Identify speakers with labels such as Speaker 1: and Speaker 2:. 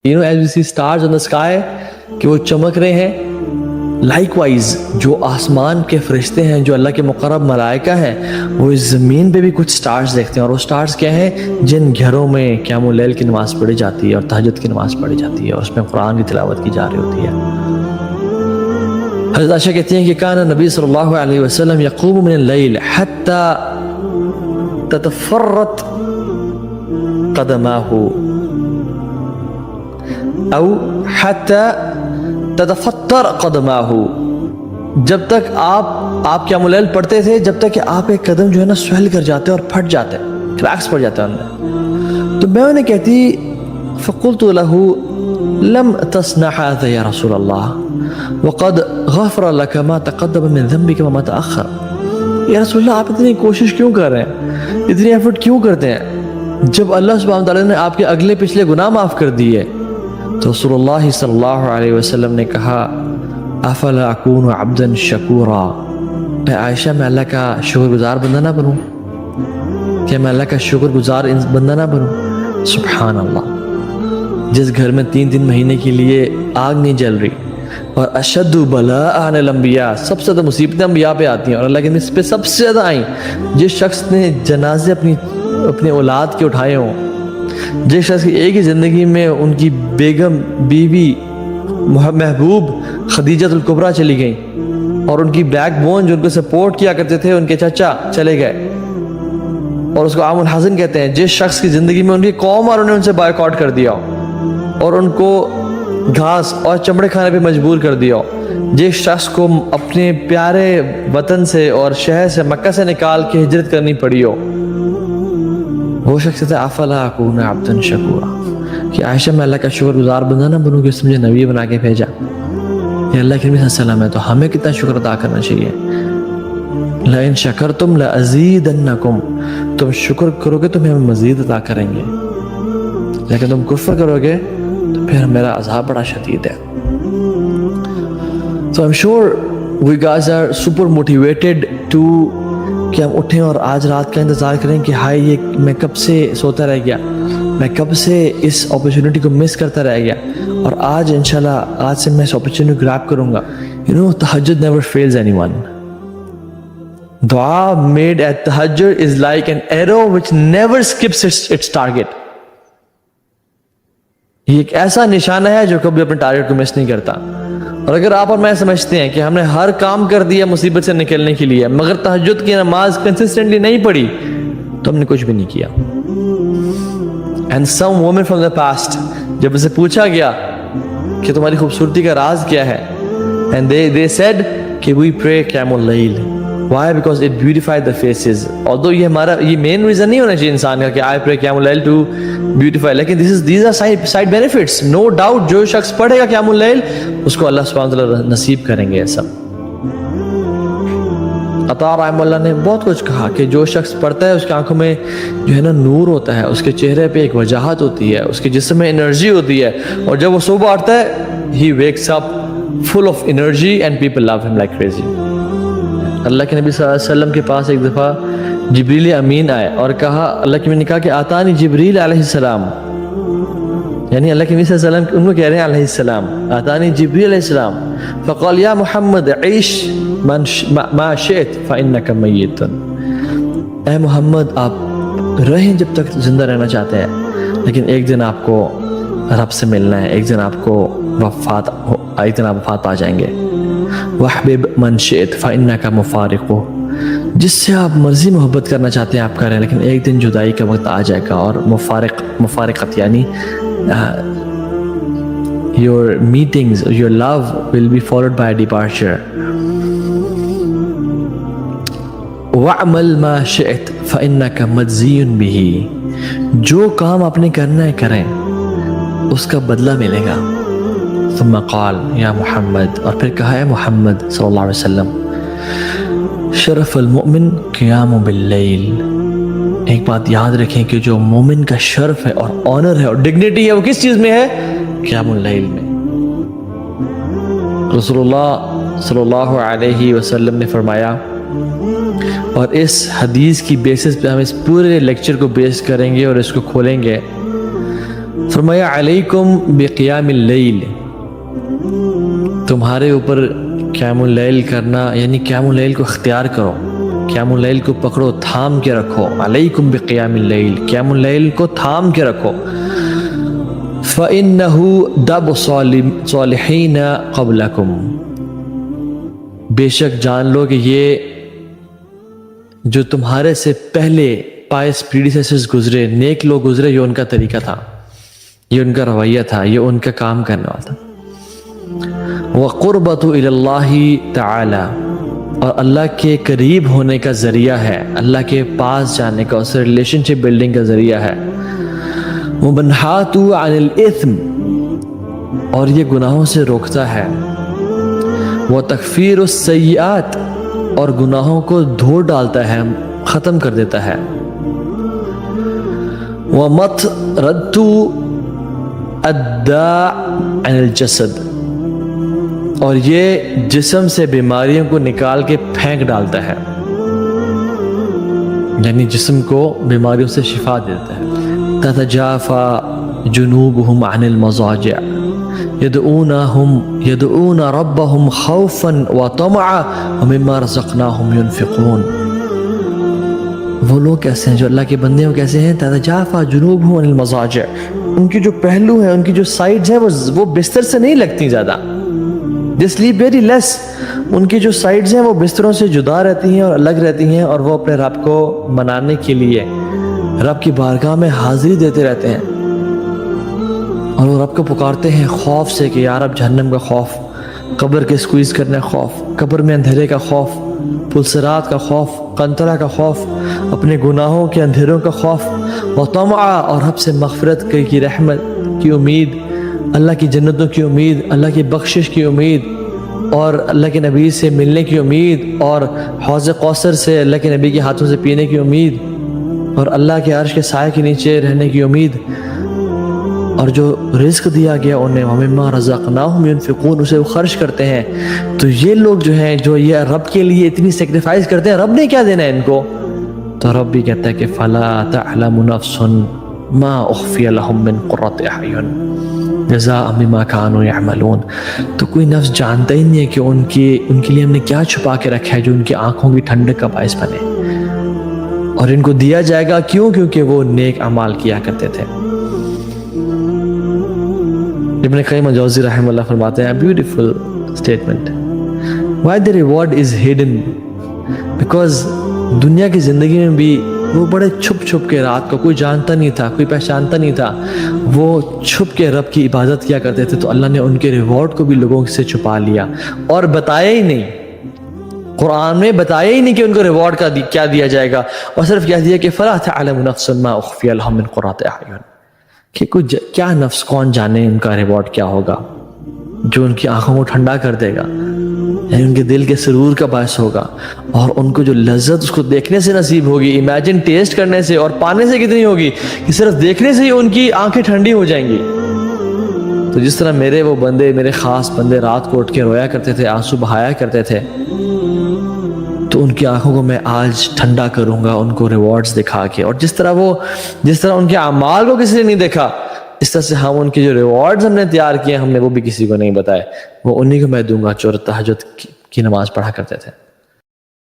Speaker 1: You know, as we see stars in the sky کہ وہ چمک رہے ہیں، لائک وائز جو آسمان کے فرشتے ہیں، جو اللہ کے مقرب ملائکہ ہیں، وہ اس زمین پہ بھی کچھ سٹارز دیکھتے ہیں. اور وہ سٹارز کیا ہیں؟ جن گھروں میں قیام اللیل کی نماز پڑھی جاتی ہے اور تہجد کی نماز پڑھی جاتی ہے اور اس میں قرآن کی تلاوت کی جا رہی ہوتی ہے. حضرت عائشہ کہتی ہیں کہ کان نبی صلی اللہ علیہ وسلم یقوم من اللیل حتی تتفرت قدماہ او حتی تتفطر قدماہ، جب تک آپ قیام اللیل پڑھتے تھے جب تک کہ آپ ایک قدم جو ہے نا سویل کر جاتے اور پھٹ جاتے، کریکس پڑ جاتے ان میں. تو میں انہیں کہتی فقلت له لم تصنع هذا یا رسول اللہ وقد غفر لك ما تقدم من ذنبك وما تأخر. یا رسول اللہ آپ اتنی کوشش کیوں کر رہے ہیں، اتنی ایفرٹ کیوں کرتے ہیں جب اللہ سبحانہ وتعالیٰ نے آپ کے اگلے پچھلے گناہ معاف کر دیے؟ تو رسول اللہ صلی اللہ علیہ وسلم نے کہا افلا اکون عبدا شکورا، اے عائشہ میں اللہ کا شکر گزار بندہ نہ بنوں؟ کیا میں اللہ کا شکر گزار بندہ نہ بنوں؟ سبحان اللہ. جس گھر میں 3 مہینے کے لیے آگ نہیں جل رہی، اور اشد بلاء عن الانبیاء، سب سے زیادہ مصیبتیں انبیاء پہ آتی ہیں اور اللہ کے نبی پہ سب سے زیادہ آئیں، جس شخص نے جنازے اپنے اولاد کے اٹھائے ہوں، جس شخص کی ایک ہی زندگی میں ان کی بیگم بیوی محبوب خدیجہ الکبریٰ چلی گئیں اور ان کی بیک بون جو ان کو سپورٹ کیا کرتے تھے ان کے چچا چلے گئے، اور اس کو عام الحزن کہتے ہیں. جس شخص کی زندگی میں ان کی قوم اور انہیں ان سے بائیکاٹ کر دیا اور ان کو گھاس اور چمڑے کھانے پہ مجبور کر دیا، جس شخص کو اپنے پیارے وطن سے اور شہر سے مکہ سے نکال کے ہجرت کرنی پڑی ہو، وہ شخص کہتا ہے افلا اکون عبدا شکورا، کہ عائشہ میں اللہ کا شکر گزار بندہ نہ بنوں کہ اس نے مجھے نبی بنا کے بھیجا. یہ اللہ کے نبی صلی اللہ علیہ وسلم ہے، تو ہمیں کتنا شکر ادا کرنا چاہیے. لئن شکرتم لازیدنکم، تم شکر کرو گے تو ہم مزید عطا کریں گے، لیکن تم کفر کرو گے تو پھر میرا عذاب بڑا شدید ہے. So I'm sure we guys are super motivated to کہ ہم اٹھیں اور آج رات کا انتظار کریں کہ ہائے یہ میں کب سے سوتا رہ گیا، میں کب سے اس اپرچونٹی کو مس کرتا رہ گیا، اور آج انشاءاللہ آج سے میں اس اپرچونٹی کو گریب کروں گا. You know, تہجد never fails anyone. دعا made at تہجد is like an arrow which never skips its target. یہ ایک ایسا نشانہ ہے جو کبھی اپنے ٹارگٹ کو مس نہیں کرتا. اور اگر آپ اور میں سمجھتے ہیں کہ ہم نے ہر کام کر دیا مصیبت سے نکلنے کے لیے مگر تہجد کی نماز کنسسٹنٹلی نہیں پڑھی تو ہم نے کچھ بھی نہیں کیا. And some women from the past، جب اسے پوچھا گیا کہ تمہاری خوبصورتی کا راز کیا ہے، and they said کہ we pray قیام اللیل. Why? Because it beautified the faces. Although یہ main reason نہیں ہونا چاہیے انسان کا کہ I pray قیام اللیل to beautify، لیکن these are side benefits. No doubt جو شخص پڑھے گا قیام اللیل اس کو اللہ سبحانہ وتعالیٰ نصیب کریں گے. سب عطا رحمہ اللہ نے بہت کچھ کہا کہ جو شخص پڑھتا ہے اس کی آنکھوں میں جو ہے نا نور ہوتا ہے، اس کے چہرے پہ ایک وجاہت ہوتی ہے، اس کے جسم میں انرجی ہوتی ہے، اور جب وہ صبح اٹھتا ہے he wakes up full of energy and people love him like crazy. اللہ کے نبی صلی اللہ علیہ وسلم کے پاس ایک دفعہ جبریل امین آئے اور کہا، اللہ کے نبی نے کہا کہ آتانی جبریل علیہ السلام، یعنی اللہ کے نبی صلی اللہ علیہ وسلم ان کو کہہ رہے ہیں علیہ السلام، آتانی جبریل علیہ السلام فقال یا محمد عیش ما شئت فإنک میت. اے محمد آپ رہیں جب تک زندہ رہنا چاہتے ہیں، لیکن ایک دن آپ کو رب سے ملنا ہے، ایک دن آپ کو ایک دن آپ وفات پا جائیں گے. وحبب من شئت فإنک مفارق، جس سے آپ مرضی محبت کرنا چاہتے ہیں آپ کریں، لیکن ایک دن جدائی کا وقت آ جائے گا. اور مفارقت یعنی your meetings, your love will be followed by a departure. وَعْمَلْ مَا شِئْتْ فَإِنَّكَ مَجْزِيٌ بِهِ، جو کام آپ نے کرنا ہے کریں، اس کا بدلہ ملے گا. ثم قال یا محمد، اور پھر کہا ہے محمد صلی اللہ علیہ وسلم، شرف المؤمن قیام باللیل. ایک بات یاد رکھیں کہ جو مومن کا شرف ہے اور آنر ہے اور ڈگنیٹی ہے وہ کس چیز میں ہے؟ قیام اللیل میں. رسول اللہ صلی اللہ علیہ وسلم نے فرمایا، اور اس حدیث کی بیسس پہ ہم اس پورے لیکچر کو بیس کریں گے اور اس کو کھولیں گے. فرمایا علیکم بقیام اللیل، تمہارے اوپر قیام اللیل کرنا، یعنی قیام اللیل کو اختیار کرو، قیام اللیل کو پکڑو، تھام کے رکھو. علیکم بقیام اللیل، قیام اللیل کو تھام کے رکھو. فَإِنَّهُ دَبُ صَالِحِينَ قَبْلَكُمْ، بے شک جان لو کہ یہ جو تمہارے سے پہلے پائس پریڈیسیسرز گزرے، نیک لوگ گزرے، یہ ان کا طریقہ تھا، یہ ان کا رویہ تھا، یہ ان کا کام کرنے والا تھا. وَقُرْبَةُ إِلَى اللَّهِ تَعَالَى، اور اللہ کے قریب ہونے کا ذریعہ ہے، اللہ کے پاس جانے کا، اس سے ریلیشن شپ بلڈنگ کا ذریعہ ہے. وَمَنْحَاتُ عَنِ الْإِثْمِ، اور یہ گناہوں سے روکتا ہے. وَتَكْفِيرُ السَّيِّئَاتِ، اور گناہوں کو دھو ڈالتا ہے، ختم کر دیتا ہے. وَمَطْرَدُ الدَّاءِ عَنِ الْجَسَدِ، اور یہ جسم سے بیماریوں کو نکال کے پھینک ڈالتا ہے، یعنی جسم کو بیماریوں سے شفا دیتا ہے. تَتَجَافَى جُنُوبُهُمْ عَنِ الْمَضَاجِعِ يَدْعُونَ رَبَّهُمْ خَوْفًا وَطَمَعًا وَمِمَّا رَزَقْنَاهُمْ يُنْفِقُونَ. وہ لوگ کیسے ہیں جو اللہ کے بندے ہیں، وہ کیسے ہیں؟ تَتَجَافَى جُنُوبُهُمْ عَنِ الْمَضَاجِعِ، ان کی جو پہلو ہیں، ان کی جو سائڈز ہیں، وہ بستر سے نہیں لگتی زیادہ. They sleep very less. ان کی جو سائڈز ہیں وہ بستروں سے جدا رہتی ہیں اور الگ رہتی ہیں، اور وہ اپنے رب کو منانے کے لیے رب کی بارگاہ میں حاضری دیتے رہتے ہیں، اور وہ رب کو پکارتے ہیں خوف سے کہ یا رب جہنم کا خوف، قبر کے سکویز کرنے کا خوف، قبر میں اندھیرے کا خوف، پلسرات کا خوف، قنطرہ کا خوف، اپنے گناہوں کے اندھیروں کا خوف. وطمعا، اور رب سے مغفرت کی رحمت کی امید، اللہ کی جنتوں کی امید، اللہ کی بخشش کی امید، اور اللہ کے نبی سے ملنے کی امید، اور حوض کوثر سے اللہ کے نبی کے ہاتھوں سے پینے کی امید، اور اللہ کے عرش کے سائے کے نیچے رہنے کی امید، اور جو رزق دیا گیا انہیں وَمِمَّا رَزَقْنَاهُمْ يُنْفِقُونَ، اسے وہ خرچ کرتے ہیں. تو یہ لوگ جو ہیں جو یہ رب کے لیے اتنی سیکریفائز کرتے ہیں، رب نے کیا دینا ہے ان کو؟ تو رب بھی کہتا ہے کہ فَلَا تَعْلَمُ نَفْسٌ مَا أُخْفِيَ لَهُم مِّن قُرَّةِ أَعْيُنٍ جَزَاءً بِمَا كَانُوا يَعْمَلُونَ. تو کوئی نفس جانتا ہی نہیں ہے کہ ان کے لیے ہم نے کیا چھپا کے رکھا ہے جو ان کی آنکھوں کی ٹھنڈک کا باعث بنے، اور ان کو دیا جائے گا کیوں؟ کیونکہ وہ نیک اعمال کیا کرتے تھے. ابن قیم الجوزی رحمہ اللہ فرماتے ہیں beautiful statement, why the reward is hidden، because دنیا کی زندگی میں بھی وہ بڑے چھپ چھپ کے، رات کو کوئی جانتا نہیں تھا، کوئی پہچانتا نہیں تھا، وہ چھپ کے رب کی عبادت کیا کرتے تھے. تو اللہ نے ان کے ریوارڈ کو بھی لوگوں سے چھپا لیا اور بتایا ہی نہیں، قرآن میں بتایا ہی نہیں کہ ان کو ریوارڈ کا کیا دیا جائے گا، اور صرف کہہ دیا کہ فَلَا تَعْلَمُ نَفْسٌ مَا أُخْفِيَ لَهُم مِّن قُرَّةِ أَعْيُنٍ، کہ کچھ کیا نفس کون جانے ان کا ریوارڈ کیا ہوگا جو ان کی آنکھوں کو ٹھنڈا کر دے گا، یعنی ان کے دل کے سرور کا باعث ہوگا، اور ان کو جو لذت اس کو دیکھنے سے نصیب ہوگی، امیجن ٹیسٹ کرنے سے اور پانے سے کتنی ہوگی کہ صرف دیکھنے سے ہی ان کی آنکھیں ٹھنڈی ہو جائیں گی. تو جس طرح میرے وہ بندے، میرے خاص بندے رات کو اٹھ کے رویا کرتے تھے، آنسو بہایا کرتے تھے، تو ان کی آنکھوں کو میں آج ٹھنڈا کروں گا ان کو ریوارڈز دکھا کے. اور جس طرح ان کے اعمال کو کسی نے نہیں دیکھا، اس طرح سے ہم ان کے جو ریوارڈز ہم نے تیار کیے ہم نے وہ بھی کسی کو نہیں بتائے، وہ انہی کو میں دوں گا جو تہجد کی نماز پڑھا کرتے تھے.